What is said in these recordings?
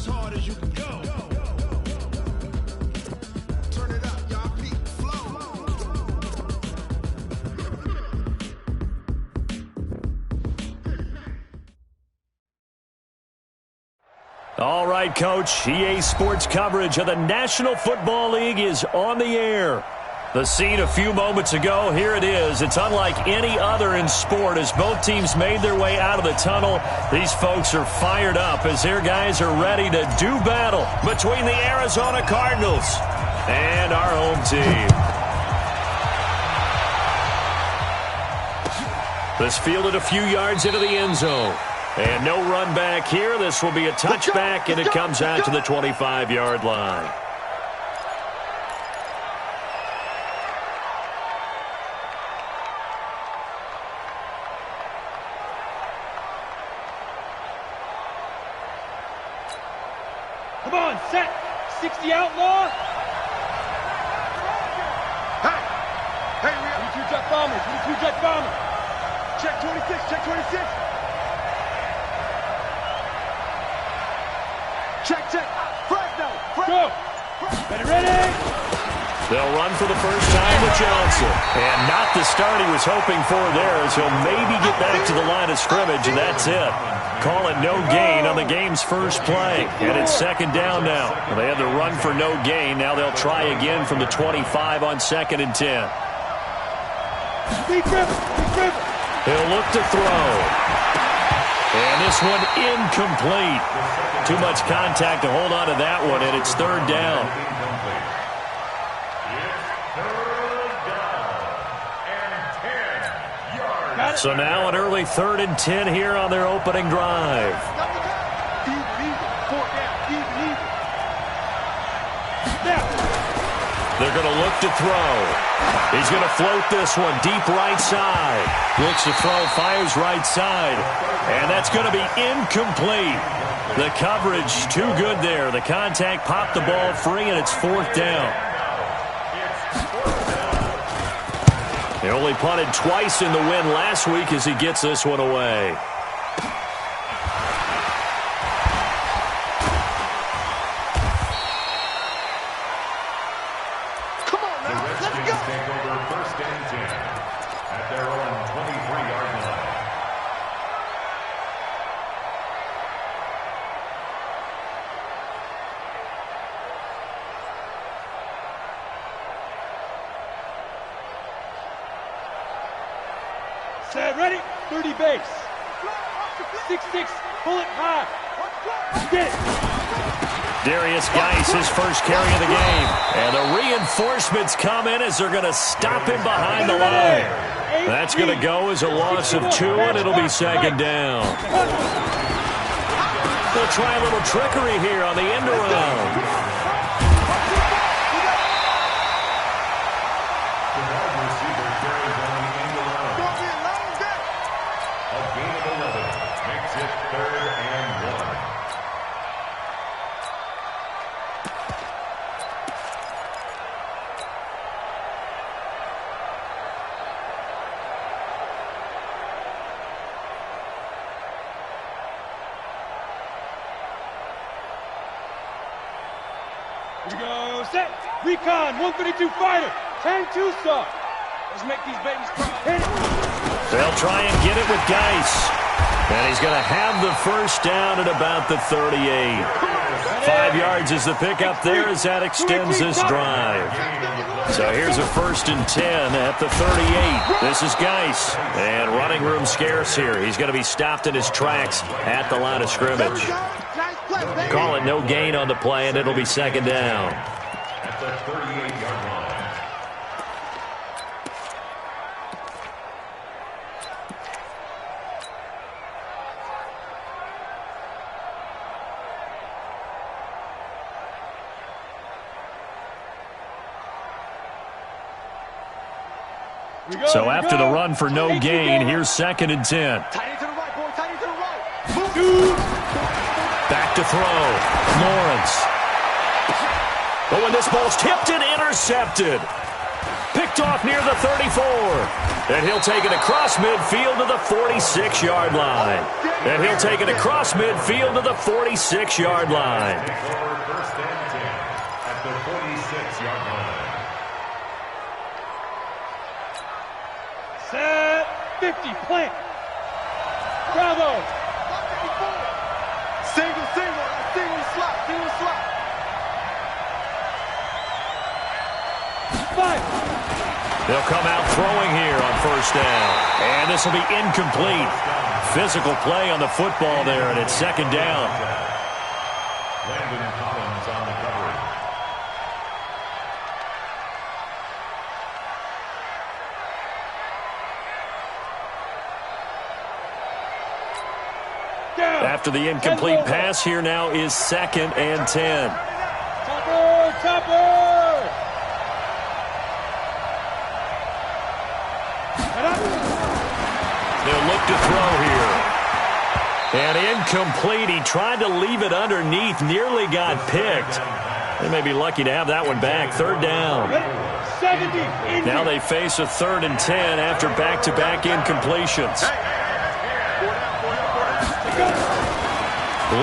as hard as you can go. Turn it up, y'all. Peak flow. All right, Coach. EA Sports coverage of the National Football League is on the air. The scene a few moments ago, here it is. It's unlike any other in sport as both teams made their way out of the tunnel. These folks are fired up as their guys are ready to do battle between the Arizona Cardinals and our home team. This fielded a few yards into the end zone. And no run back here. This will be a touchback, and it comes out to the 25-yard line. Come on, set. 60 outlaw. Hey, we Need two jet bombers. Need two jet bombers. check 26, check 26. Check. Fresno. Go. Better ready. They'll run for the first time with Johnson. And not the start he was hoping for there, as he'll maybe get back to the line of scrimmage, and that's it. Call it no gain on the game's first play. And it's second down now. They had to run for no gain. Now they'll try again from the 25 on 2nd and 10. Big river. He'll look to throw. And this one incomplete. Too much contact to hold on to that one, and it's third down. So now an early 3rd and 10 here on their opening drive. They're going to look to throw. He's going to float this one deep right side. Looks to throw, fires right side. And that's going to be incomplete. The coverage too good there. The contact popped the ball free, and it's 4th down. They only punted twice in the win last week as he gets this one away. Come on, now. Let's go. Take over 1st and 10 at their own 23-yard line. Set, ready. 30 base. 6-6. Pull it high. Get it. Darius Geis, his first carry of the game. And the reinforcements come in as they're going to stop him behind the line. That's going to go as a loss of 2, and it'll be second down. They'll try a little trickery here on the end around. Here we go. Set. Recon. 132 fighter. 10-2 star. Let's make these babies cry. Hit it. They'll try and get it with Geis. And he's going to have the first down at about the 38. 5 yards is the pickup there as that extends this drive. So here's a 1st and 10 at the 38. This is Geis. And running room scarce here. He's going to be stopped in his tracks at the line of scrimmage. Call it no gain on the play, and it'll be second down. At the 38-yard line. So after the run for no gain, here's 2nd and 10. Tight to the right, boy. Tight to the right. Back to throw. Lawrence. But when this ball's tipped and intercepted. Picked Picked off near the 34. And he'll take it across midfield to the 46-yard line. And he'll take it across midfield to the 46-yard line. First and 10 at the 46-yard line. Set. 50. Plant. Bravo. Single, slot. 5. They'll come out throwing here on first down. And this will be incomplete. Physical play on the football there, and it's second down. Landon Collins on the coverage. Down. After the incomplete pass, here now is second and 10. Topper. They'll look to throw here. And incomplete. He tried to leave it underneath. Nearly got picked. They may be lucky to have that one back. Third down. 70. Now they face a 3rd and 10 after back-to-back incompletions.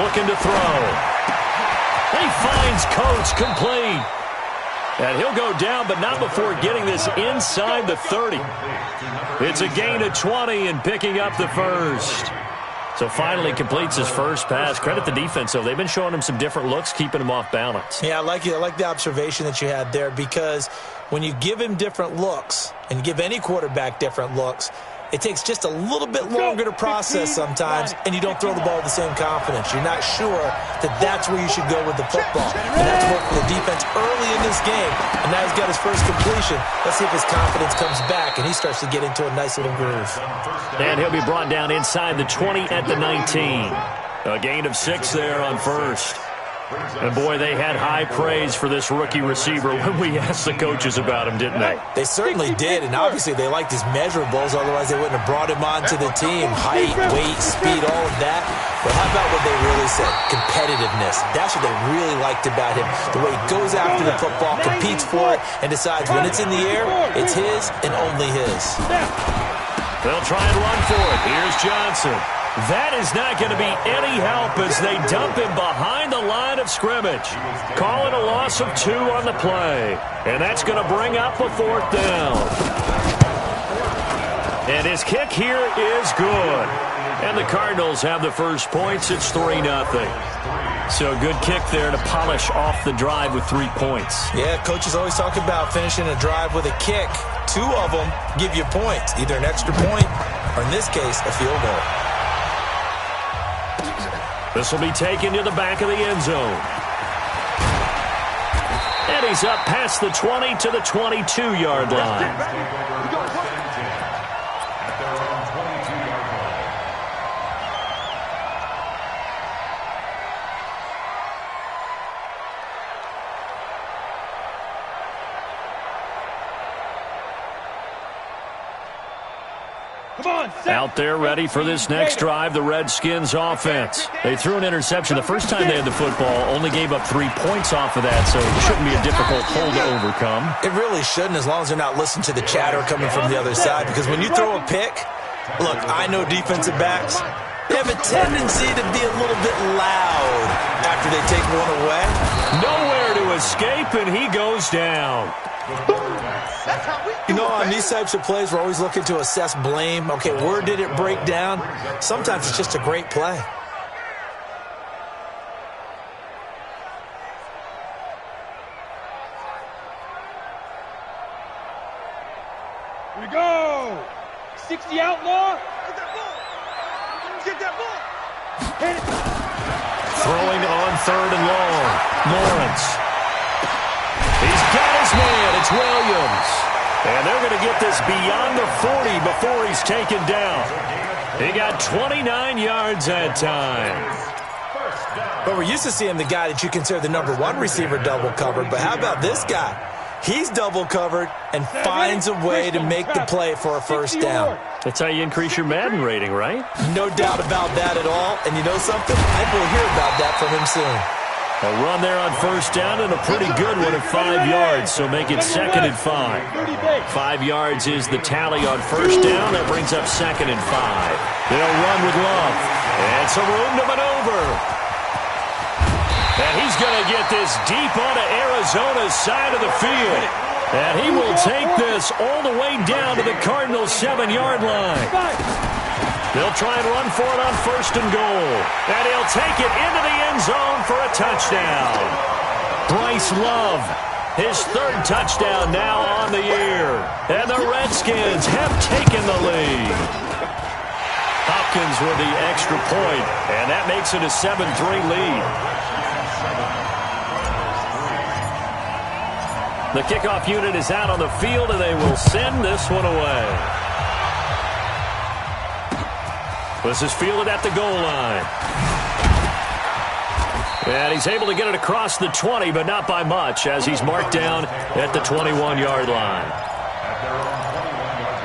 Looking to throw. And he finds Coates complete. And he'll go down, but not before getting this inside the 30. It's a gain of 20 and picking up the first. So finally completes his first pass. Credit the defense, though. They've been showing him some different looks, keeping him off balance. Yeah, I like it. I like the observation that you had there, because when you give him different looks and you give any quarterback different looks, it takes just a little bit longer to process sometimes, and you don't throw the ball with the same confidence. You're not sure that that's where you should go with the football. And that's worked for the defense early in this game, and now he's got his first completion. Let's see if his confidence comes back, and he starts to get into a nice little groove. And he'll be brought down inside the 20 at the 19. A gain of 6 there on first. And, boy, they had high praise for this rookie receiver when we asked the coaches about him, didn't they? They certainly did, and obviously they liked his measurables. Otherwise, they wouldn't have brought him onto the team. Height, weight, speed, all of that. But how about what they really said? Competitiveness. That's what they really liked about him. The way he goes after the football, competes for it, and decides when it's in the air, it's his and only his. They'll try and run for it. Here's Johnson. That is not going to be any help as they dump him behind the line of scrimmage. Call it a loss of 2 on the play. And that's going to bring up a 4th down. And his kick here is good. And the Cardinals have the first points. It's 3-0. So good kick there to polish off the drive with 3 points. Yeah, coaches always talk about finishing a drive with a kick. 2 of them give you points, either an extra point or, in this case, a field goal. This will be taken to the back of the end zone. And he's up past the 20 to the 22-yard line. Out there ready for this next drive, the Redskins offense. They threw an interception the first time they had the football, only gave up 3 points off of that, so it shouldn't be a difficult hole to overcome. It really shouldn't, as long as they're not listening to the chatter coming from the other side, because when you throw a pick, look, I know defensive backs, they have a tendency to be a little bit loud after they take one away. Nowhere to escape, and he goes down. You know, on these types of plays, we're always looking to assess blame. Okay, where did it break down? Sometimes it's just a great play. Here we go. 60 outlaw. Get that ball. Hit it. Throwing on 3rd and long. Lawrence. He's got his man. It's Williams. And they're going to get this beyond the 40 before he's taken down. He got 29 yards that time. But we're used to seeing the guy that you consider the #1 receiver double covered. But how about this guy? He's double covered and finds a way to make the play for a first down. That's how you increase your Madden rating, right? No doubt about that at all. And you know something? I think we'll hear about that from him soon. A run there on first down and a pretty good one at 5 yards, so make it 2nd and 5. 5 yards is the tally on first down. That brings up 2nd and 5. They'll run with Love. And some room to maneuver. And he's going to get this deep onto Arizona's side of the field. And he will take this all the way down to the Cardinals' 7-yard line. They'll try and run for it on 1st and goal. And he'll take it into the end zone for a touchdown. Bryce Love, his 3rd touchdown now on the year. And the Redskins have taken the lead. Hopkins with the extra point, and that makes it a 7-3 lead. The kickoff unit is out on the field, and they will send this one away. This is fielded at the goal line. And he's able to get it across the 20, but not by much, as he's marked down at the 21-yard line. At their own 21-yard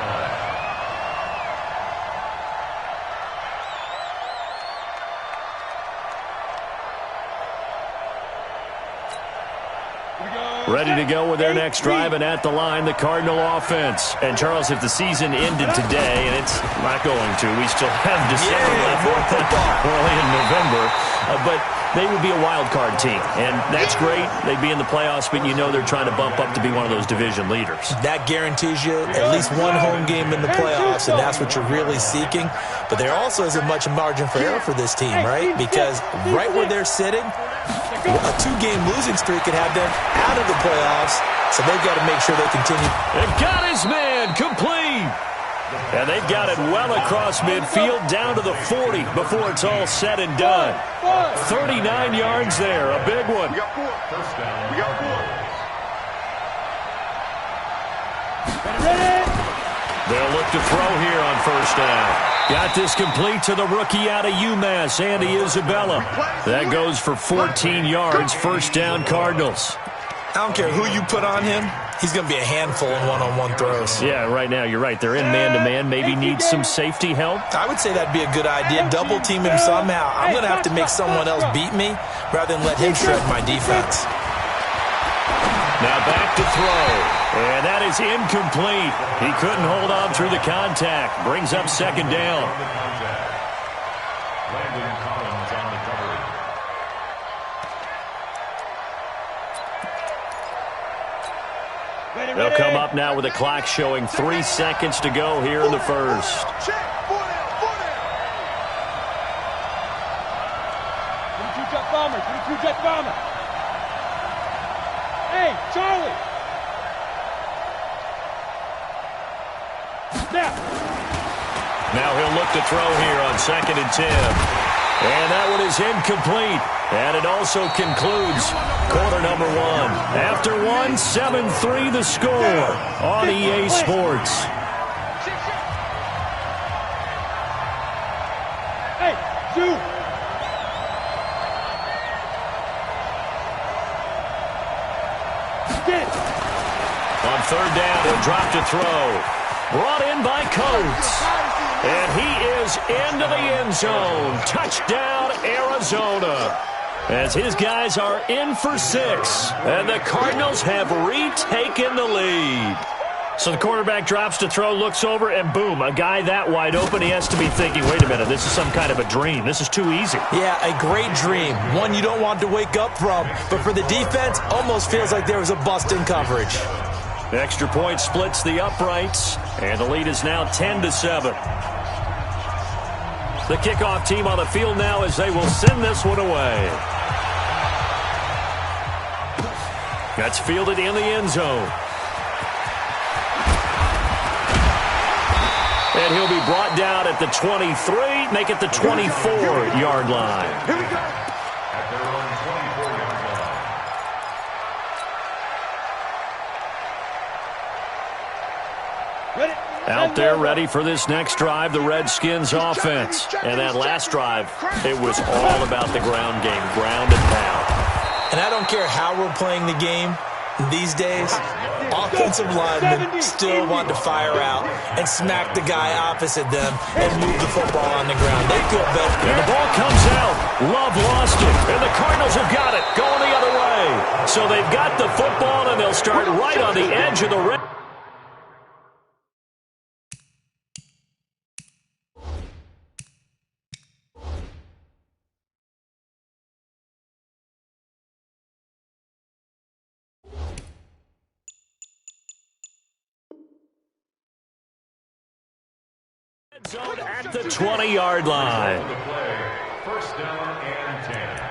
line. Ready to go with their next drive, and at the line, the Cardinal offense. And, Charles, if the season ended today, and it's not going to, we still have December left, early in November, but they would be a wild card team, and that's great. They'd be in the playoffs, but you know they're trying to bump up to be one of those division leaders. That guarantees you at least one home game in the playoffs, and that's what you're really seeking. But there also isn't much margin for error for this team, right? Because right where they're sitting, a 2-game losing streak could have them out of the playoffs, so they've got to make sure they continue. They've got his man complete. And they've got it well across midfield down to the 40 before it's all said and done. 39 yards there, a big one. We got 4. First down. We got 4. They'll look to throw here on first down. Got this complete to the rookie out of UMass, Andy Isabella. That goes for 14 yards, first down Cardinals. I don't care who you put on him, he's going to be a handful in one-on-one throws. Yeah, right now, you're right. They're in man-to-man. Maybe need some safety help. I would say that'd be a good idea. Double team him somehow. I'm going to have to make someone else beat me rather than let him shred my defense. Now back to throw. And that is incomplete. He couldn't hold on through the contact. Brings up 2nd down. Landon Collins on the coverage. They'll come up now with a clock showing 3 seconds to go here in the first. Check. 4 down. 4 down. 22 jet bomber. 22 jet bomber. Hey, Charlie. Snap. Now he'll look to throw here on 2nd and 10. And that one is incomplete. And it also concludes quarter number 1. After 1, 7-3 the score on EA Sports. Hey, shoot. Get it. On 3rd down, he'll drop to throw. Brought in by Coates. And he is into the end zone. Touchdown, Arizona. As his guys are in for 6. And the Cardinals have retaken the lead. So the quarterback drops to throw, looks over, and boom, a guy that wide open, he has to be thinking, wait a minute, this is some kind of a dream. This is too easy. Yeah, a great dream. One you don't want to wake up from. But for the defense, almost feels like there was a bust in coverage. The extra point splits the uprights, and the lead is now 10-7. The kickoff team on the field now as they will send this one away. That's fielded in the end zone. And he'll be brought down at the 23, make it the 24-yard line. Here we go. At their own 24-yard line. Ready. Out there ready for this next drive, the Redskins offense. And that last drive, it was all about the ground game, ground and pound. And I don't care how we're playing the game these days, offensive linemen still want to fire out and smack the guy opposite them and move the football on the ground. They feel better. And the ball comes out. Love lost it. And the Cardinals have got it. Going So they've got the football, and they'll start right on the edge of the red. Zone at the 20-yard line. First down and 10.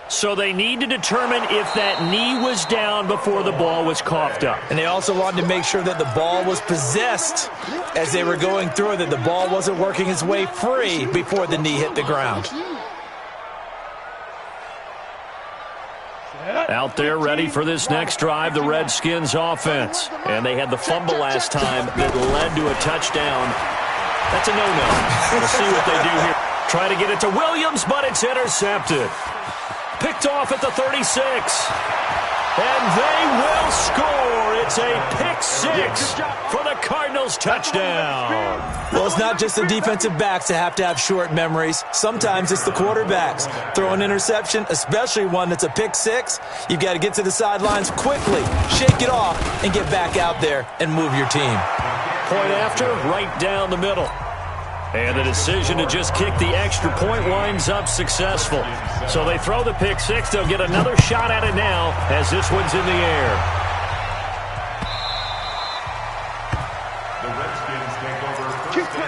So they need to determine if that knee was down before the ball was coughed up. And they also wanted to make sure that the ball was possessed as they were going through it, that the ball wasn't working its way free before the knee hit the ground. Out there ready for this next drive, the Redskins offense. And they had the fumble last time that led to a touchdown. That's a no-no. We'll see what they do here. Try to get it to Williams, but it's intercepted. Picked off at the 36. And they will score. It's a pick six for the Cardinals touchdown. Well, it's not just the defensive backs that have to have short memories. Sometimes it's the quarterbacks. Throw an interception, especially one that's a pick six, you've got to get to the sidelines quickly, shake it off, and get back out there and move your team. Point after, right down the middle. And the decision to just kick the extra point winds up successful. So they throw the pick six. They'll get another shot at it now as this one's in the air. The Redskins take over first and 10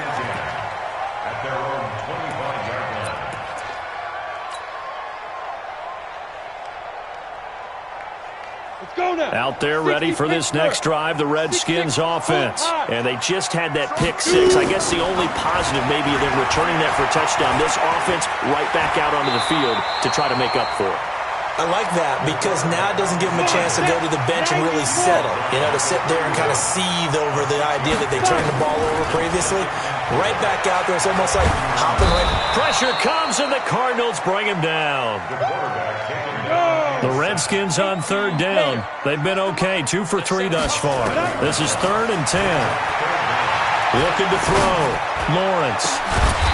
at their own 25-yard line. Let's go now. Out there ready for this next drive, the Redskins offense. And they just had that pick six. I guess the only positive maybe of them returning that for a touchdown. This offense right back out onto the field to try to make up for it. I like that because now it doesn't give them a chance to go to the bench and really settle. You know, to sit there and kind of seethe over the idea that they turned the ball over previously. Right back out there. It's almost like hopping right. Pressure comes and the Cardinals bring him down. The quarterback taking down. The Redskins on third down. They've been okay, 2 for 3 thus far. This is 3rd and 10. Looking to throw. Lawrence.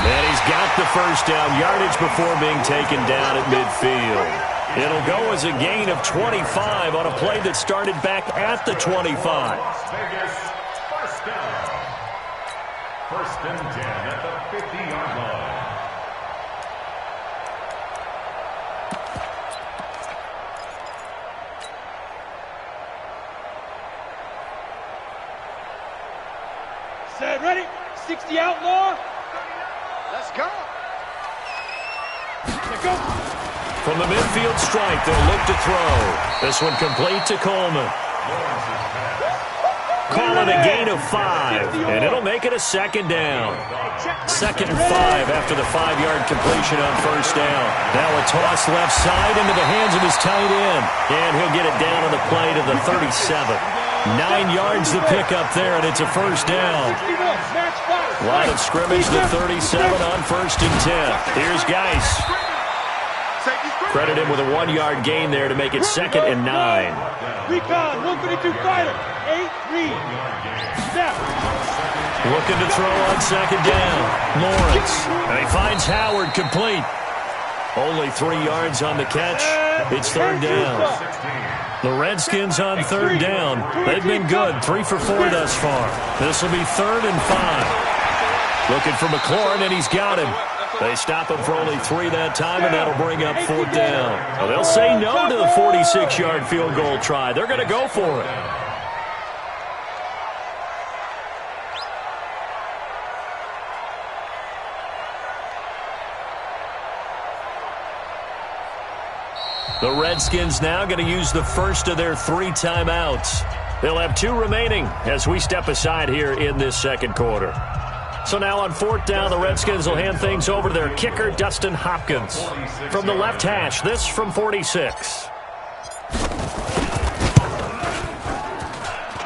And he's got the first down yardage before being taken down at midfield. It'll go as a gain of 25 on a play that started back at the 25. Las Vegas, first down. First and 10 at the 50-yard line. Set, ready? 60 outlaw. Let's go. Let's go. From the midfield stripe, they'll look to throw. This one complete to Coleman. Call it a gain of 5, and it'll make it a second down. 2nd and 5 after the 5-yard completion on first down. Now a toss left side into the hands of his tight end, and he'll get it down on the play to the 37. 9 yards to pick up there, and it's a first down. Line of scrimmage, the 37 on 1st and 10. Here's Geis. Credit him with a 1-yard gain there to make it 2nd and 9. Recon, 132 fighter. 8 read. Snap. Looking to throw on 2nd down. Lawrence. And he finds Howard complete. Only 3 yards on the catch. It's 3rd down. The Redskins on 3rd down. They've been good. 3 for 4 thus far. This will be 3rd and 5. Looking for McLaurin, and he's got him. They stop him for only 3 that time, and that'll bring up 4th down. Well, they'll say no to the 46-yard field goal try. They're going to go for it. The Redskins now going to use the first of their 3 timeouts. They'll have 2 remaining as we step aside here in this second quarter. So now on 4th down, the Redskins will hand things over to their kicker, Dustin Hopkins. From the left hash, this from 46.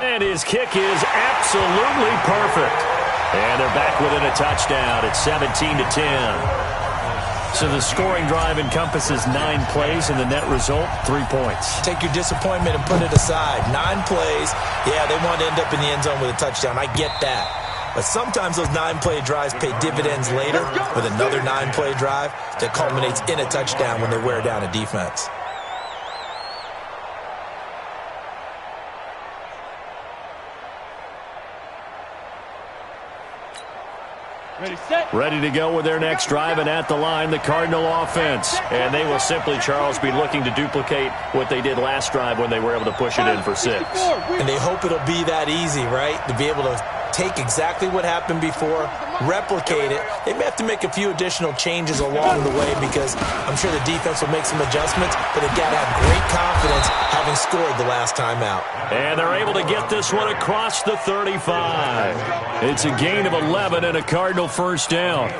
And his kick is absolutely perfect. And they're back within a touchdown at 17-10. So the scoring drive encompasses 9 plays, and the net result, 3 points. Take your disappointment and put it aside. 9 plays. Yeah, they want to end up in the end zone with a touchdown. I get that. But sometimes those 9-play drives pay dividends later with another 9-play drive that culminates in a touchdown when they wear down a defense. Ready to go with their next drive, and at the line, the Cardinal offense. And they will simply, Charles, be looking to duplicate what they did last drive when they were able to push it in for 6. And they hope it'll be that easy, right? To be able to take exactly what happened before, replicate it. They may have to make a few additional changes along the way because I'm sure the defense will make some adjustments, but they've got to have great confidence having scored the last time out. And they're able to get this one across the 35. It's a gain of 11 and a Cardinal first down.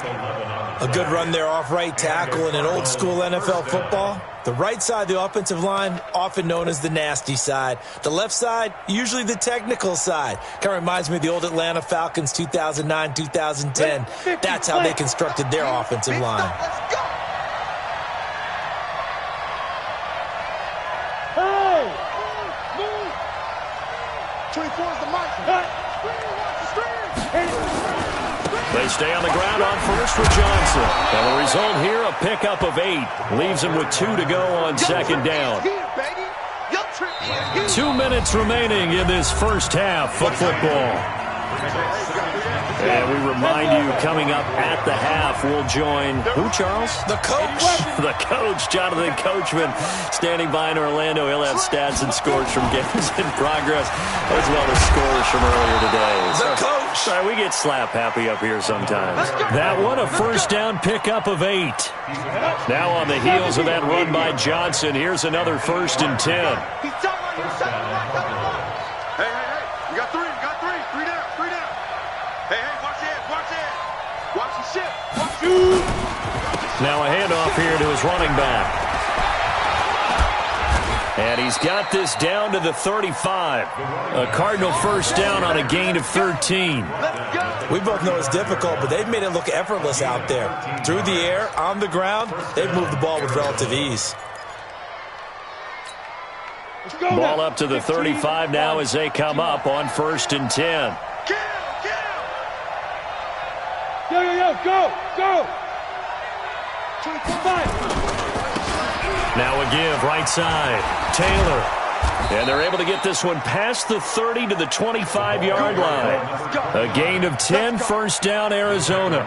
A good run there off right tackle in an old-school NFL football. The right side of the offensive line, often known as the nasty side. The left side, usually the technical side. Kind of reminds me of the old Atlanta Falcons 2009, 2010. That's how they constructed their offensive line. Hey! 24 is the mic. They stay on the ground on first with Johnson. And the result here, a pickup of 8. Leaves them with 2 to go on second down. 2 minutes remaining in this first half of football. And we remind you, coming up at the half, we'll join who, Charles? The coach. The coach, Jonathan Coachman, standing by in Orlando. He'll have stats and scores from games in progress, as well as scores from earlier today. The coach. Sorry, we get slap happy up here sometimes. That one, a first down pickup of 8. Now on the heels of that run by Johnson, here's another 1st and 10. Now a handoff here to his running back. And he's got this down to the 35. A Cardinal first down on a gain of 13. We both know it's difficult, but they've made it look effortless out there. Through the air, on the ground, they've moved the ball with relative ease. Ball up to the 35 now as they come up on 1st and 10. Go! 25. Now a give, right side. Taylor. And they're able to get this one past the 30 to the 25-yard line. A gain of 10, first down, Arizona.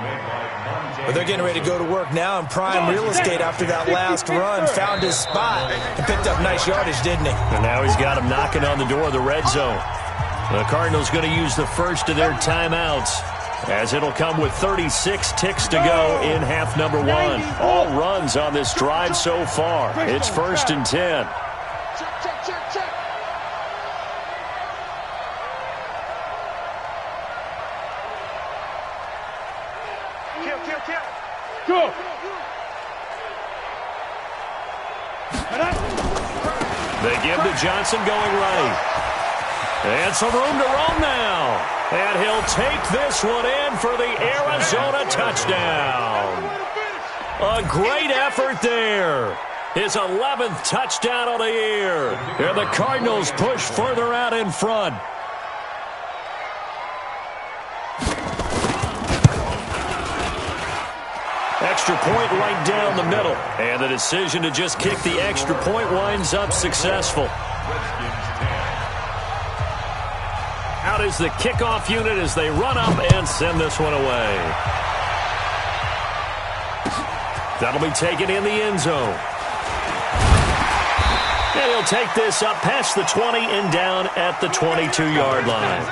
But they're getting ready to go to work now in prime real estate after that last run. Found his spot and picked up nice yardage, didn't he? And now he's got him knocking on the door of the red zone. The Cardinals going to use the first of their timeouts, as it'll come with 36 ticks to go in half number 1. All runs on this drive so far. It's 1st and 10. Go! They give to Johnson going right. And some room to roam now. And he'll take this one in for the Arizona touchdown. A great effort there. His 11th touchdown of the year. And the Cardinals push further out in front. Extra point right down the middle. And the decision to just kick the extra point winds up successful. Out is the kickoff unit as they run up and send this one away. That'll be taken in the end zone. And he'll take this up past the 20 and down at the 22-yard line.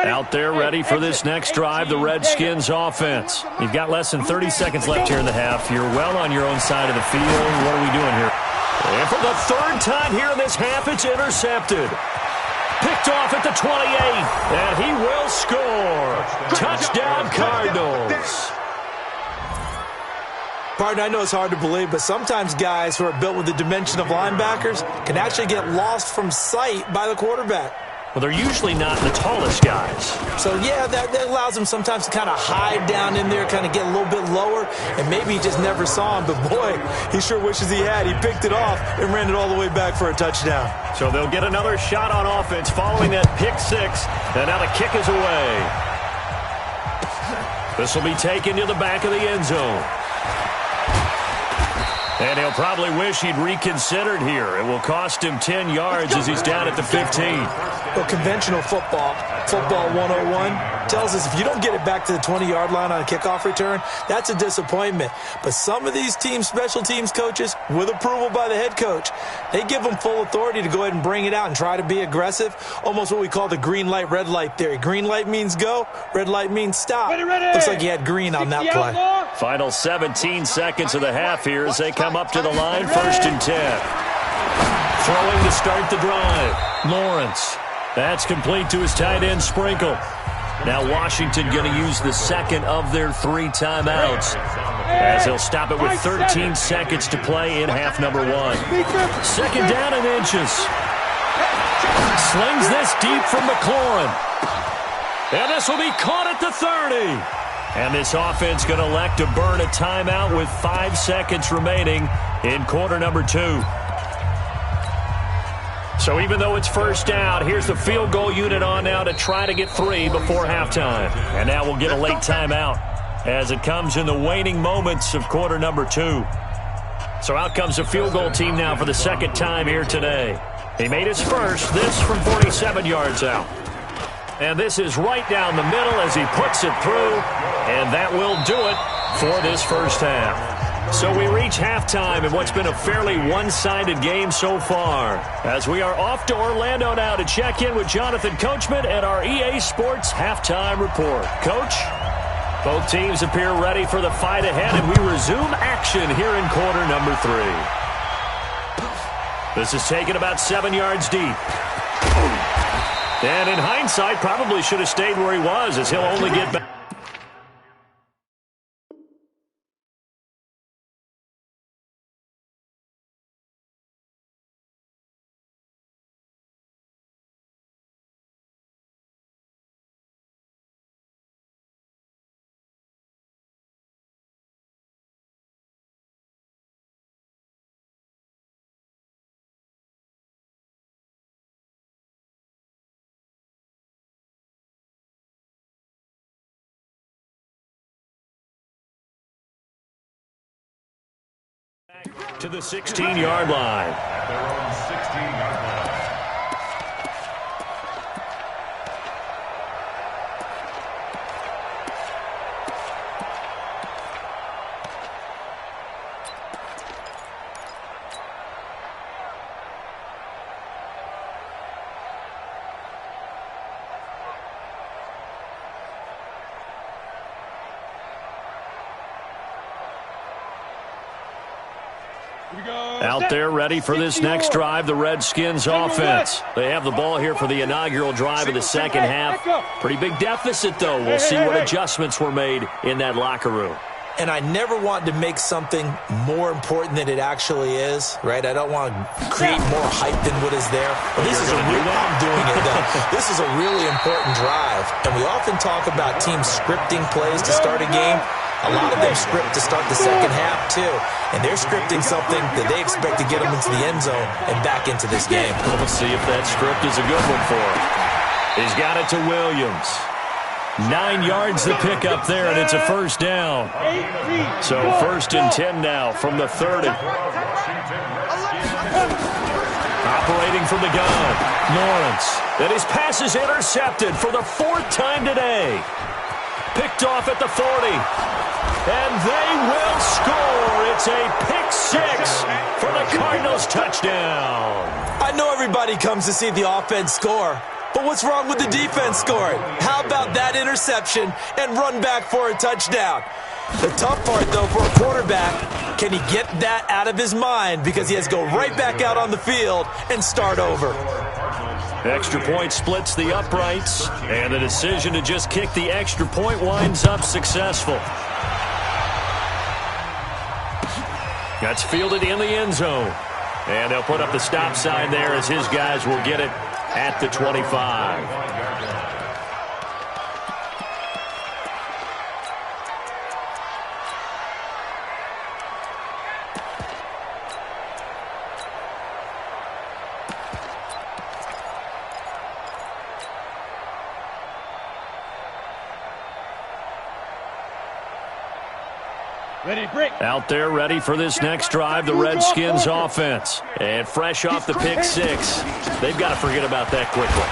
Out there ready for this next drive, the Redskins offense. You've got less than 30 seconds left here in the half. You're well on your own side of the field. What are we doing here? And for the 3rd time here in this half, it's intercepted. Picked off at the 28, and he will score. Touchdown, Cardinals. Partner, I know it's hard to believe, but sometimes guys who are built with the dimension of linebackers can actually get lost from sight by the quarterback. Well, they're usually not the tallest guys. So, yeah, that allows him sometimes to kind of hide down in there, kind of get a little bit lower, and maybe he just never saw him. But, boy, he sure wishes he had. He picked it off and ran it all the way back for a touchdown. So they'll get another shot on offense following that pick six, and now the kick is away. This will be taken to the back of the end zone. And he'll probably wish he'd reconsidered here. It will cost him 10 yards as he's down at the 15. Well, conventional football 101, tells us if you don't get it back to the 20-yard line on a kickoff return, that's a disappointment. But some of these team special teams coaches, with approval by the head coach, they give them full authority to go ahead and bring it out and try to be aggressive, almost what we call the green light, red light theory. Green light means go, red light means stop. Ready. Looks like he had green on that play. Final 17 seconds of the half here as they come up to the line, 1st and 10. Throwing to start the drive. Lawrence. That's complete to his tight end, Sprinkle. Now Washington going to use the second of their 3 timeouts as they'll stop it with 13 seconds to play in half number 1. 2nd down and inches. Slings this deep from McLaurin. And this will be caught at the 30. And this offense going to elect to burn a timeout with 5 seconds remaining in quarter number 2. So even though it's 1st down, here's the field goal unit on now to try to get 3 before halftime. And now we'll get a late timeout as it comes in the waning moments of quarter number 2. So out comes the field goal team now for the 2nd time here today. He made his first, this from 47 yards out. And this is right down the middle as he puts it through. And that will do it for this 1st half. So we reach halftime in what's been a fairly one-sided game so far. As we are off to Orlando now to check in with Jonathan Coachman and our EA Sports Halftime Report. Coach, both teams appear ready for the fight ahead, and we resume action here in quarter number 3. This is taken about 7 yards deep. And in hindsight, probably should have stayed where he was as he'll only get back. To the 16-yard line. At their own 16-yard line. Out there ready for this next drive, the Redskins offense. They have the ball here for the inaugural drive of the 2nd half. Pretty big deficit, though. We'll see what adjustments were made in that locker room. And I never want to make something more important than it actually is, right? I don't want to create more hype than what is there. But this is a real, I'm doing it, though. This is a really important drive. And we often talk about teams scripting plays to start a game. A lot of them script to start the 2nd half, too. And they're scripting something that they expect to get them into the end zone and back into this game. We'll see if that script is a good one for him. He's got it to Williams. 9 yards to pick up there, and it's a 1st down. So 1st and 10 now from the 30. Operating from the gun, Lawrence. And his pass is intercepted for the 4th time today. Picked off at the 40. And they will score. It's a pick 6 for the Cardinals touchdown. I know everybody comes to see the offense score, but what's wrong with the defense scoring? How about that interception and run back for a touchdown? The tough part, though, for a quarterback, can he get that out of his mind because he has to go right back out on the field and start over. Extra point splits the uprights, and the decision to just kick the extra point winds up successful. That's fielded in the end zone. And they'll put up the stop sign there as his guys will get it at the 25. Ready, break. Out there ready for this next drive, the Redskins offense. And fresh off the pick six, they've got to forget about that quickly.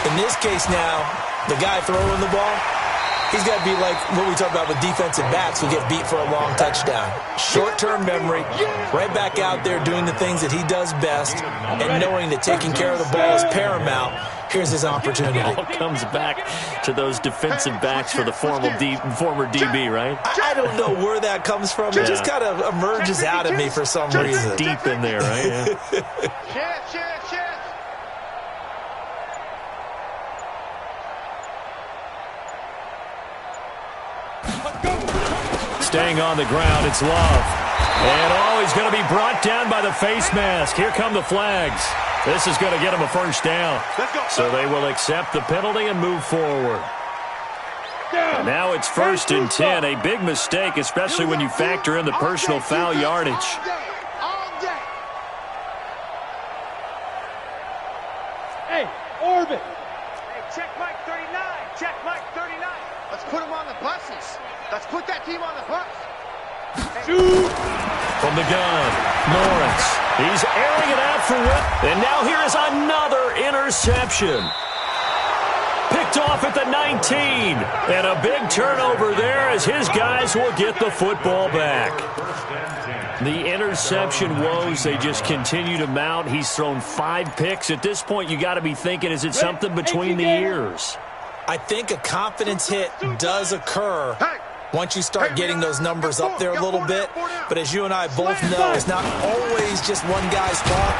In this case now, the guy throwing the ball, he's got to be like what we talk about with defensive backs who get beat for a long touchdown. Short-term memory, right back out there doing the things that he does best, and knowing that taking care of the ball is paramount. Here's his opportunity. It all comes back to those defensive backs for the former DB, right? I don't know where that comes from. It just kind of emerges out of me for some reason. Deep in there, right? Yeah. Staying on the ground, it's Love. And, he's going to be brought down by the face mask. Here come the flags. This is going to get him a first down. So they will accept the penalty and move forward. And now it's 1st and 10. A big mistake, especially when you factor in the personal foul yardage. Hey, Orbit. Hey, check Mike 39. Check Mike 39. Let's put him on the buses. Let's put that team on the bus. Shoot. From the gun, Lawrence. He's airing it out for Whip. And now here is another interception. Picked off at the 19. And a big turnover there as his guys will get the football back. The interception woes, they just continue to mount. He's thrown 5 picks. At this point, you got to be thinking, is it something between the ears? I think a confidence hit does occur once you start getting those numbers up there a little bit. But as you and I both know, it's not always just one guy's fault.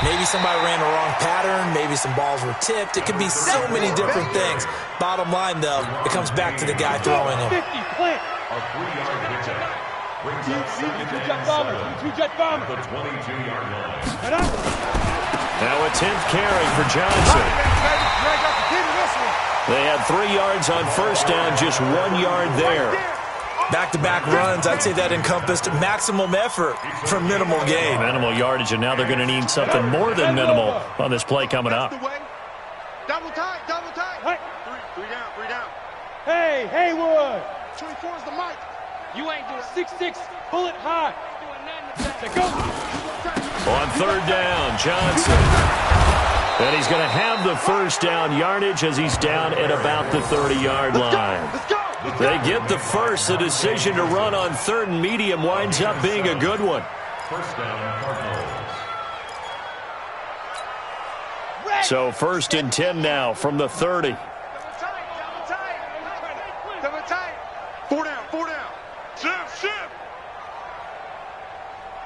Maybe somebody ran the wrong pattern. Maybe some balls were tipped. It could be so many different things. Bottom line, though, it comes back to the guy throwing them. 50, plant. Two-jet bomber. Two-jet bomber. The 22-yard line. Now a 10th carry for Johnson. They had 3 yards on first down, just 1 yard there. Back-to-back runs, I'd say that encompassed maximum effort for minimal gain. Minimal yardage, and now they're going to need something more than minimal on this play coming up. Double time, double time. Hey. Three down. Hey, Haywood. 24 is the mic. You ain't doing 6'6", bullet high. Let's go. On 3rd down, Johnson. And he's going to have the first down yardage as he's down at about the 30-yard line. They get the first. The decision to run on 3rd and medium winds up being a good one. First down, Cardinals. So 1st and 10 now from the 30. Double time. 4 down. Shift.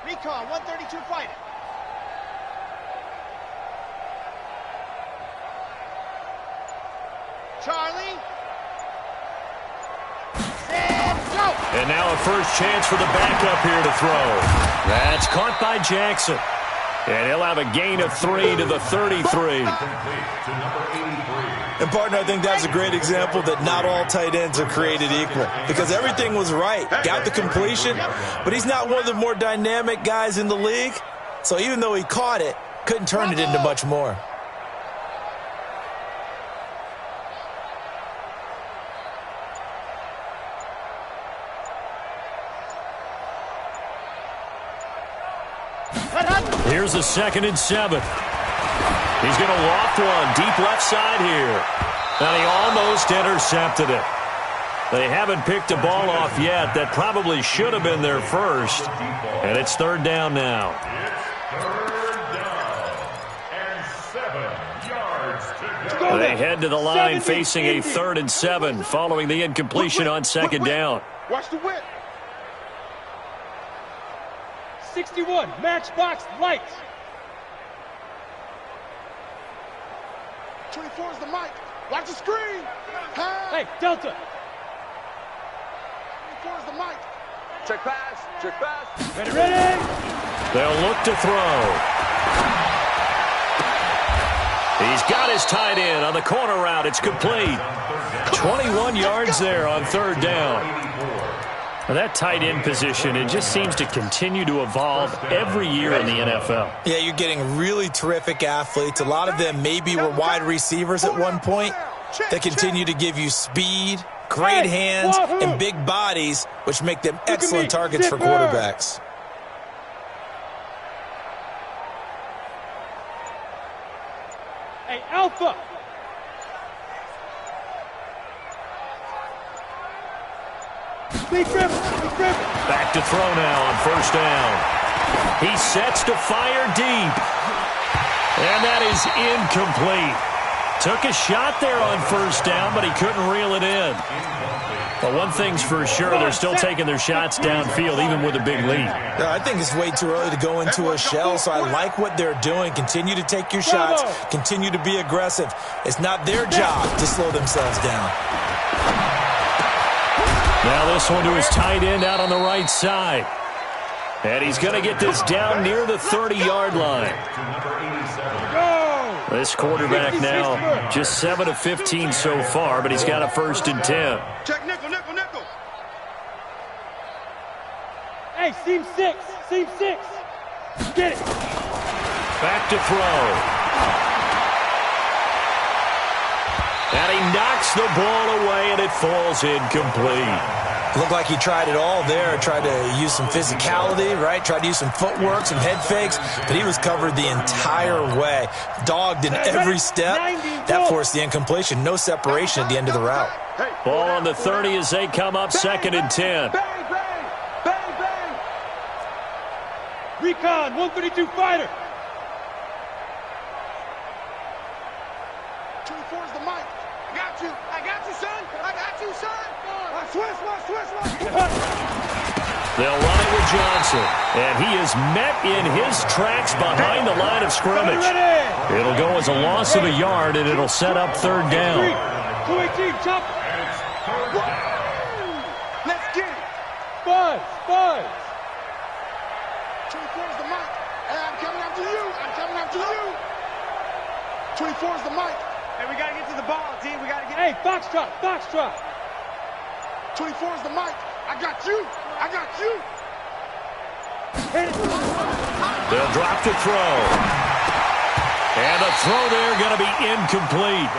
Recon, 132 fighter. Charlie. And now a first chance for the backup here to throw. That's caught by Jackson. And he'll have a gain of 3 to the 33. And, partner, I think that's a great example that not all tight ends are created equal. Because everything was right. Got the completion, but he's not one of the more dynamic guys in the league. So even though he caught it, couldn't turn it into much more. Here's a 2nd and 7. He's going to loft one deep left side here. And he almost intercepted it. They haven't picked a ball off yet. That probably should have been their first. And it's 3rd down now. They head to the line facing a 3rd and 7 following the incompletion on 2nd down. Watch the whip. 61, matchbox lights. 24 is the mic. Watch the screen. Hey, Delta. 24 is the mic. Check pass. Check pass. Ready, ready. They'll look to throw. He's got his tight end on the corner route. It's complete. 21 yards there on third down. Now that tight end position, it just seems to continue to evolve every year in the NFL. Yeah, you're getting really terrific athletes. A lot of them maybe were wide receivers at one point. They continue to give you speed, great hands, and big bodies, which make them excellent targets for quarterbacks. Hey, Alpha. Back to throw now on first down. He sets to fire deep. And that is incomplete. Took a shot there on first down, but he couldn't reel it in. But one thing's for sure, they're still taking their shots downfield, even with a big lead. I think it's way too early to go into a shell, so I like what they're doing. Continue to take your shots. Continue to be aggressive. It's not their job to slow themselves down. Now this one to his tight end out on the right side. And he's going to get this down near the 30-yard line. This quarterback now just 7 of 15 so far, but he's got a 1st and 10. Check nickel, nickel, nickel. Hey, seam 6. Seam 6. Get it. Back to throw. And he knocks the ball away, and it falls incomplete. Looked like he tried it all there, tried to use some physicality, right? Tried to use some footwork, some head fakes, but he was covered the entire way. Dogged in every step. That forced the incompletion. No separation at the end of the route. Ball on the 30 as they come up 2nd and 10. Bang, bang, bang, bang. Recon, 132 fighter. 24's the mic. I got you. I got you, son. I got you, son. Switch. They'll run it with Johnson. And he is met in his tracks behind the line of scrimmage. It'll go as a loss of a yard, and it'll set up 3rd down. 218, chop. Let's get it. Buzz. 24's the mic. Hey, I'm coming after you. 24's the mic. Hey, we got to get to the ball, team. We got to get. Hey, Foxtrot. 24's the mic. I got you. Hit it. They'll drop to throw. And the throw there going to be incomplete.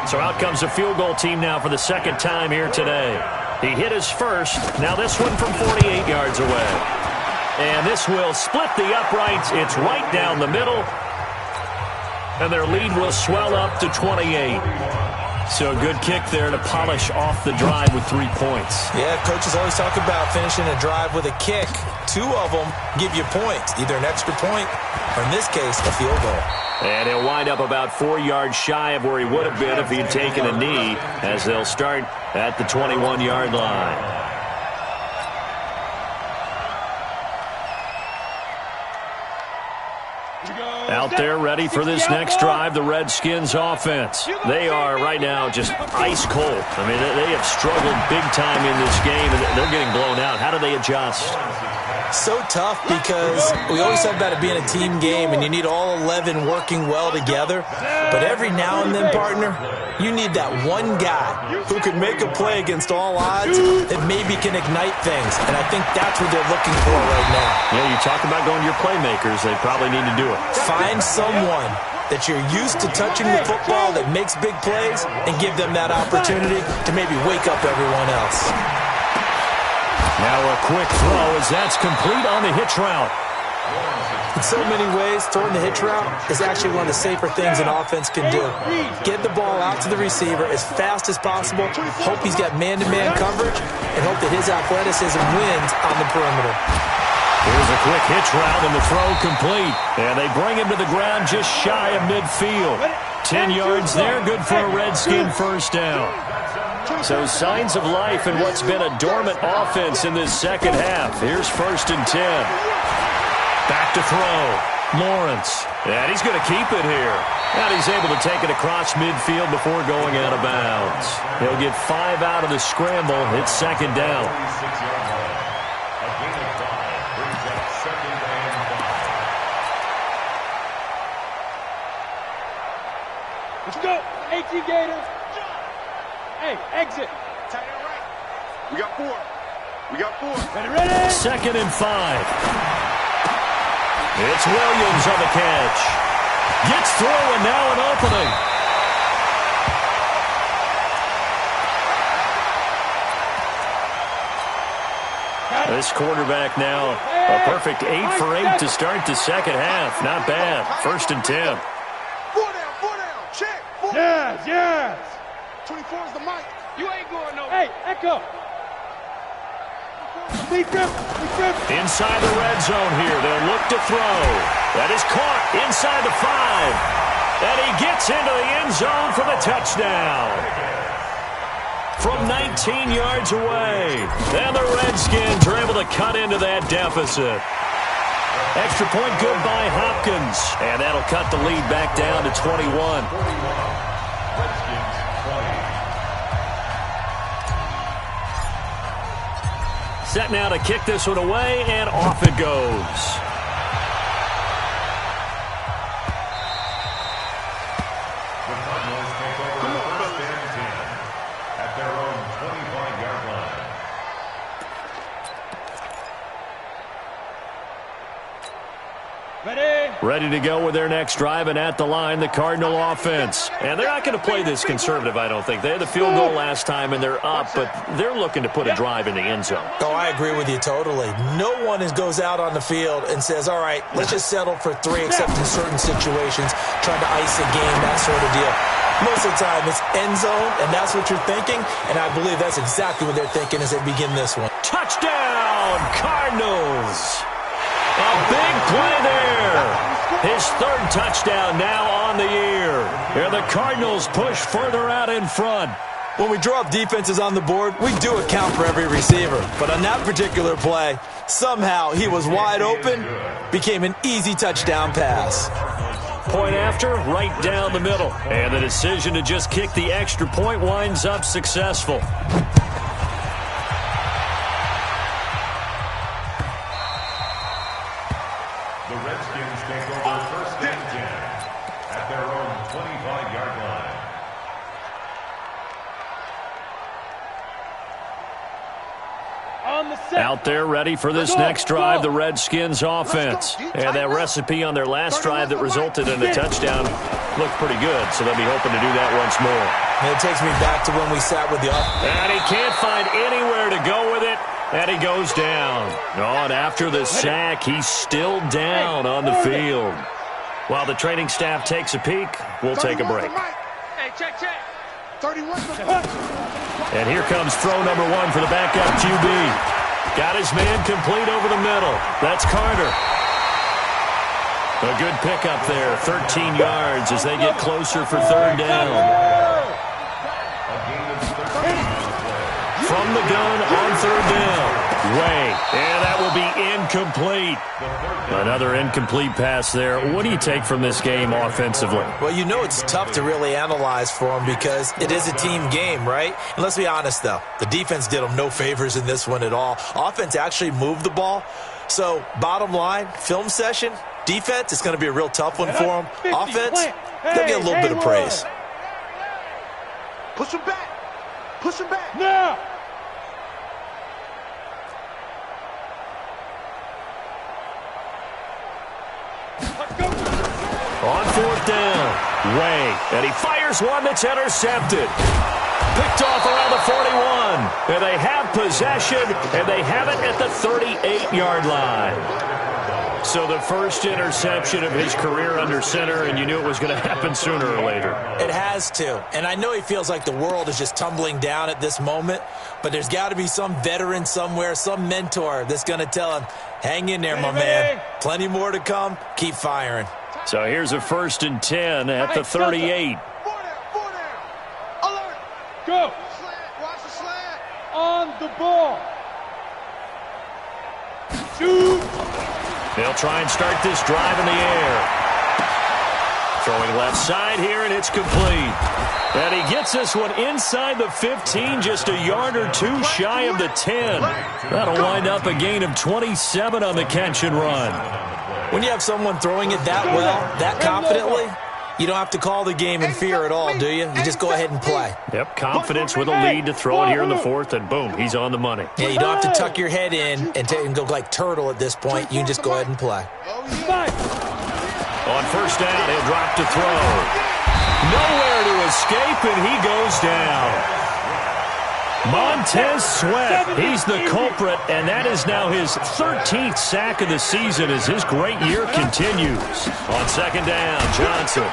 So out comes the field goal team now for the 2nd time here today. He hit his first. Now this one from 48 yards away. And this will split the uprights. It's right down the middle. And their lead will swell up to 28. So a good kick there to polish off the drive with 3 points. Yeah, coaches always talk about finishing a drive with a kick. 2 of them give you points, either an extra point or, in this case, a field goal. And he'll wind up about 4 yards shy of where he would have been if he'd taken a knee, as they'll start at the 21-yard line. Out there ready for this next drive, the Redskins offense. They are right now just ice cold. I mean, they have struggled big time in this game, and they're getting blown out. How do they adjust? So tough because we always talk about it being a team game, and you need all 11 working well together. But every now and then, partner, you need that one guy who can make a play against all odds that maybe can ignite things. And I think that's what they're looking for right now. Yeah, you talk about going to your playmakers. They probably need to do it. Find someone that you're used to touching the football that makes big plays and give them that opportunity to maybe wake up everyone else. Now a quick throw as that's complete on the hitch route. In so many ways, throwing the hitch route is actually one of the safer things an offense can do. Get the ball out to the receiver as fast as possible, hope he's got man-to-man coverage, and hope that his athleticism wins on the perimeter. Here's a quick hitch route and the throw complete. And they bring him to the ground just shy of midfield. 10 yards there, good for a Redskin 1st down. So signs of life in what's been a dormant offense in this 2nd half. Here's 1st and 10. Back to throw. Lawrence, and he's going to keep it here. And he's able to take it across midfield before going out of bounds. He'll get 5 out of the scramble. It's second down. 46-yard line. A gain of 5 brings up second and 5. Let's go. 18 Gators. Hey, exit. Tight end right. We got 4. We got 4. Ready? Second and 5. It's Williams on the catch. Gets through and now an opening. This quarterback now a perfect 8 for 8 to start the second half. Not bad. First and 10. 4 down, 4 down. Check. 4 Yes, yes. 24 is the mic. You ain't going nowhere. Hey, echo. Inside the red zone here. They'll look to throw. That is caught inside the 5. And he gets into the end zone for the touchdown. From 19 yards away. And the Redskins are able to cut into that deficit. Extra point good by Hopkins. And that'll cut the lead back down to 21. Redskins 20. Set now to kick this one away, and off it goes. The Cardinals take over first and 10 at their own 25-yard line. Ready to go with their next drive, and at the line, the Cardinal offense. And they're not going to play this conservative, I don't think. They had the field goal last time, and they're up, but they're looking to put a drive in the end zone. Oh, I agree with you totally. No one goes out on the field and says, all right, let's just settle for 3, except in certain situations, trying to ice a game, that sort of deal. Most of the time, it's end zone, and that's what you're thinking, and I believe that's exactly what they're thinking as they begin this one. Touchdown, Cardinals! A big play there. His 3rd touchdown now on the year. And the Cardinals push further out in front. When we draw up defenses on the board, we do account for every receiver. But on that particular play, somehow he was wide open, became an easy touchdown pass. Point after, right down the middle. And the decision to just kick the extra point winds up successful. The Redskins take over first and 10 at their own 25-yard line. Out there ready for this next drive, the Redskins offense. And that recipe on their last drive that resulted in a touchdown looked pretty good, so they'll be hoping to do that once more. And it takes me back to when we sat with the offense. And he can't find anywhere to go with it, and he goes down. Oh, and after the sack, he's still down on the field. While the training staff takes a peek, we'll take a break. Hey, check. 31. And here comes throw number 1 for the backup QB. Got his man complete over the middle. That's Carter. A good pickup there, 13 yards as they get closer for 3rd down. From the gun on 3rd down. Way. And that will be incomplete. Another incomplete pass there. What do you take from this game offensively? Well, you know it's tough to really analyze for them because it is a team game, right? And let's be honest, though. The defense did them no favors in this one at all. Offense actually moved the ball. So, bottom line, film session, defense, it's going to be a real tough one for them. Offense, they'll get a little bit of praise. Push him back. Push him back. Now. On 4th down, Way, and he fires one that's intercepted. Picked off around the 41, and they have possession, and they have it at the 38-yard line. So the first interception of his career under center, and you knew it was going to happen sooner or later. It has to, and I know he feels like the world is just tumbling down at this moment, but there's got to be some veteran somewhere, some mentor that's going to tell him, hang in there, my man. Plenty more to come. Keep firing. So here's a 1st and 10 at the 38. 4 down. Alert. Go. Slant. Watch the slant. On the ball. Shoot. They'll try and start this drive in the air. Throwing left side here, and it's complete. And he gets this one inside the 15, just a yard or two shy of the 10. That'll wind up a gain of 27 on the catch and run. When you have someone throwing it that well, that confidently, you don't have to call the game in fear at all, do you? You just go ahead and play. Yep, confidence with a lead to throw it here in the fourth, and boom, he's on the money. Yeah, you don't have to tuck your head in and go like turtle at this point. You can just go ahead and play. On first down, he'll drop to throw. Nowhere to escape, and he goes down. Montez Sweat, he's the culprit, and that is now his 13th sack of the season as his great year continues. On second down, Johnson.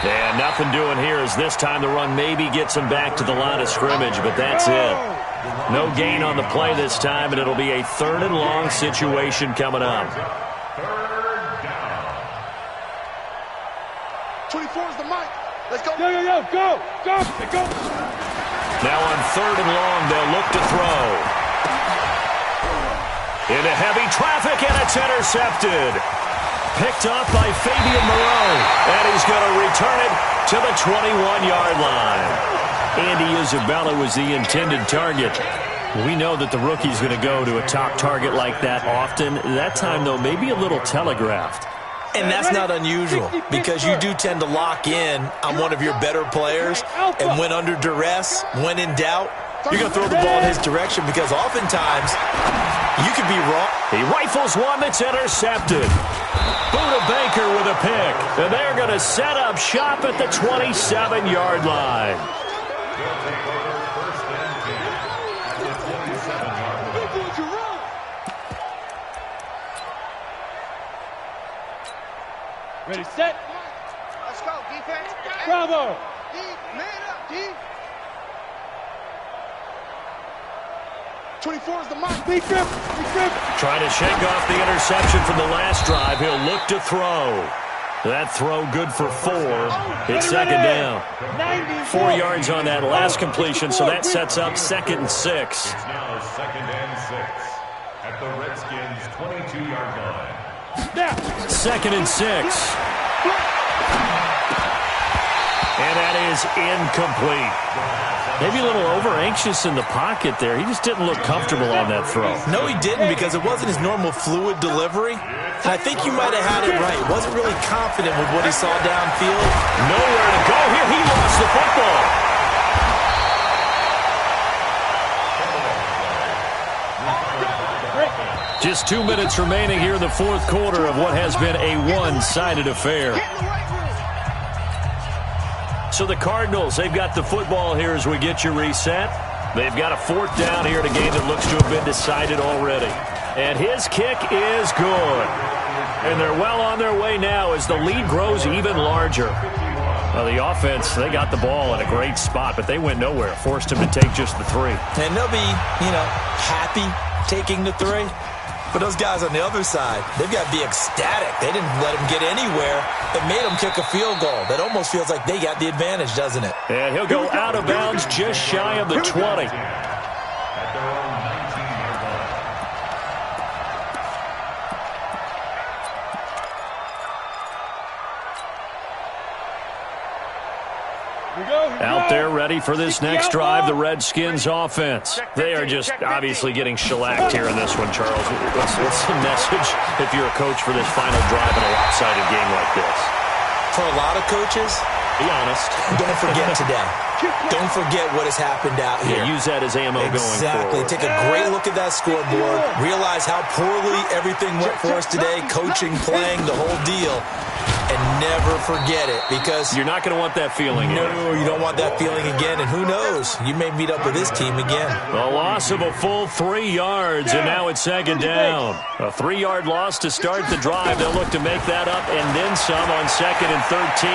And nothing doing here as this time the run maybe gets him back to the line of scrimmage, but that's it. No gain on the play this time, and it'll be a 3rd and long situation coming up. 24 is the mic. Let's go. Go. Now on 3rd and long, they'll look to throw. Into heavy traffic, and it's intercepted. Picked up by Fabian Moreau, and he's going to return it to the 21-yard line. Andy Isabella was the intended target. We know that the rookie's going to go to a top target like that often. That time, though, maybe a little telegraphed. And that's not unusual because you do tend to lock in on one of your better players, and when under duress, when in doubt, you're going to throw the ball in his direction because oftentimes you could be wrong. He rifles one that's intercepted. Buda Baker with a pick, and they're going to set up shop at the 27-yard line. Ready, set. Let's go, defense. Bravo. D, man up, D. 24 is the mic. Big grip. Trying to shake off the interception from the last drive. He'll look to throw. That throw good for 4. It's second down. 4 yards on that last completion, so that sets up 2nd and 6. It's now 2nd and 6 at the Redskins' 22-yard line. 2nd and 6. And that is incomplete. Maybe a little over-anxious in the pocket there. He just didn't look comfortable on that throw. No, he didn't because it wasn't his normal fluid delivery. And I think you might have had it right. He wasn't really confident with what he saw downfield. Nowhere to go here. He lost the football. Just 2 minutes remaining here in the fourth quarter of what has been a one-sided affair. So the Cardinals, they've got the football here as we get you reset. They've got a 4th down here in a game that looks to have been decided already. And his kick is good. And they're well on their way now as the lead grows even larger. Well, the offense, they got the ball in a great spot, but they went nowhere. Forced him to take just the 3. And they'll be, happy taking the 3. But those guys on the other side, they've got to be ecstatic. They didn't let him get anywhere. It made him kick a field goal. That almost feels like they got the advantage, doesn't it? And he'll go out of bounds just shy of the 20. Out there ready for this next drive, the Redskins offense. They are just obviously getting shellacked here in this one, Charles. What's the message if you're a coach for this final drive in a lopsided game like this? For a lot of coaches, be honest. Don't forget today. Don't forget what has happened out here. Yeah, use that as ammo going forward. Take a great look at that scoreboard. Realize how poorly everything went for us today, coaching, playing, the whole deal. And never forget it because you're not going to want that feeling. No, you don't want that feeling again. And who knows? You may meet up with this team again. A loss of a full 3 yards, and now it's second down. A 3-yard loss to start the drive. They'll look to make that up and then some on 2nd and 13.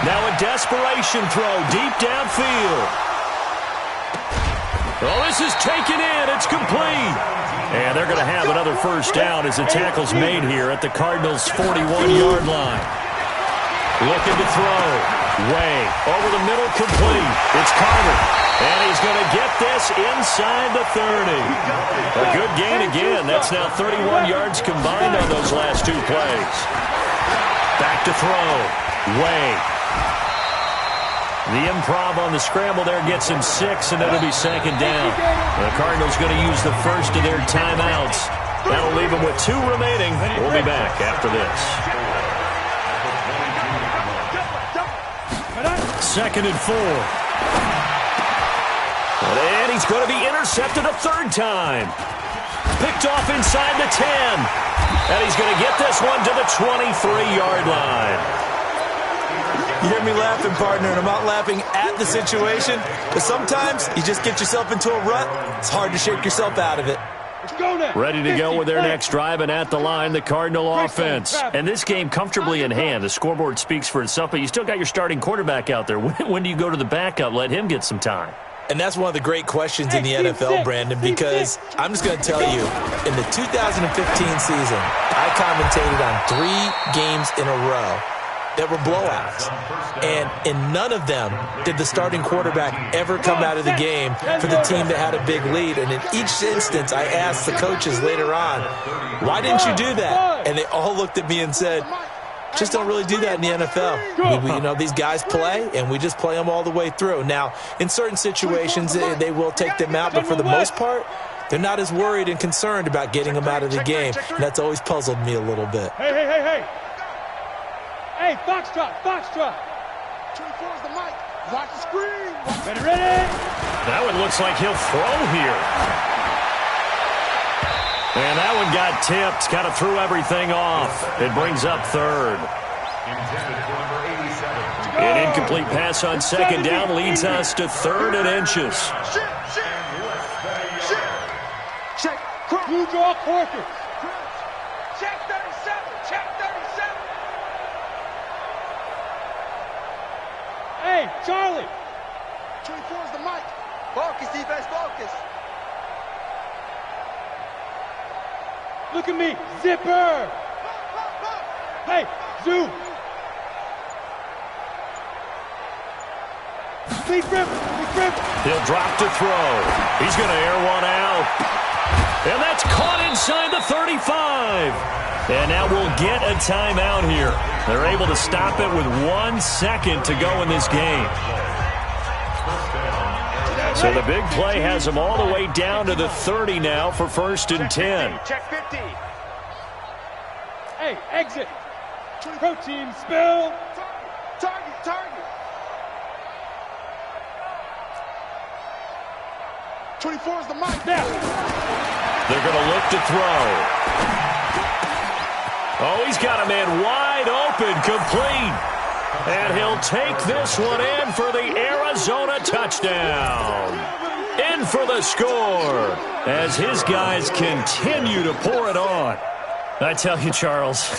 Now a desperation throw deep downfield. Oh, this is taken in. It's complete. And they're going to have another first down as the tackle's made here at the Cardinals' 41-yard line. Looking to throw. Way over the middle, complete. It's Carter. And he's going to get this inside the 30. A good gain again. That's now 31 yards combined on those last 2 plays. Back to throw. Way. The improv on the scramble there gets him 6, and it'll be 2nd down. The Cardinals going to use the first of their timeouts. That'll leave them with 2 remaining. We'll be back after this. 2nd and 4. And he's going to be intercepted a 3rd time. Picked off inside the 10. And he's going to get this one to the 23-yard line. You hear me laughing, partner, and I'm not laughing at the situation, but sometimes you just get yourself into a rut. It's hard to shake yourself out of it. Ready to go with their next drive, and at the line, the Cardinal offense. And this game comfortably in hand. The scoreboard speaks for itself, but you still got your starting quarterback out there. When do you go to the backup? Let him get some time. And that's one of the great questions in the NFL, Brandon, because I'm just going to tell you, in the 2015 season, I commentated on 3 games in a row that were blowouts. And in none of them did the starting quarterback ever come out of the game for the team that had a big lead. And in each instance, I asked the coaches later on, why didn't you do that? And they all looked at me and said, just don't really do that in the NFL. You know, these guys play, and we just play them all the way through. Now, in certain situations, they will take them out, but for the most part, they're not as worried and concerned about getting them out of the game. And that's always puzzled me a little bit. Hey. Hey, Foxtrot. 24 is the mic. Watch the screen. Ready. That one looks like he'll throw here. And that one got tipped. Kind of threw everything off. It brings up 3rd. An incomplete pass on 2nd down leads us to 3rd and inches. Check. Cross. Blue draw Corker. Check 37. Hey, Charlie. 24 is the mic. Focus, defense, focus. Look at me. Zipper. Hey, zoom. Big rip. He'll drop to throw. He's going to air one out. And that's caught inside the 35. And now we'll get a timeout here. They're able to stop it with 1 second to go in this game. So the big play has them all the way down to the 30 now for 1st and 10. Check 50. Hey, exit. Protein spill. Target. 24 is the mic. Now. They're going to look to throw. Oh, he's got a man wide open, complete. And he'll take this one in for the Arizona touchdown. In for the score as his guys continue to pour it on. I tell you, Charles,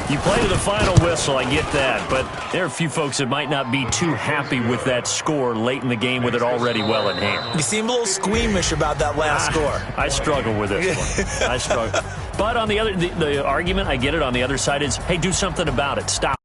you play to the final whistle, I get that, but there are a few folks that might not be too happy with that score late in the game with it already well in hand. You seem a little squeamish about that last score. I struggle with this one. I struggle. But on the argument, I get it, on the other side is, hey, do something about it. Stop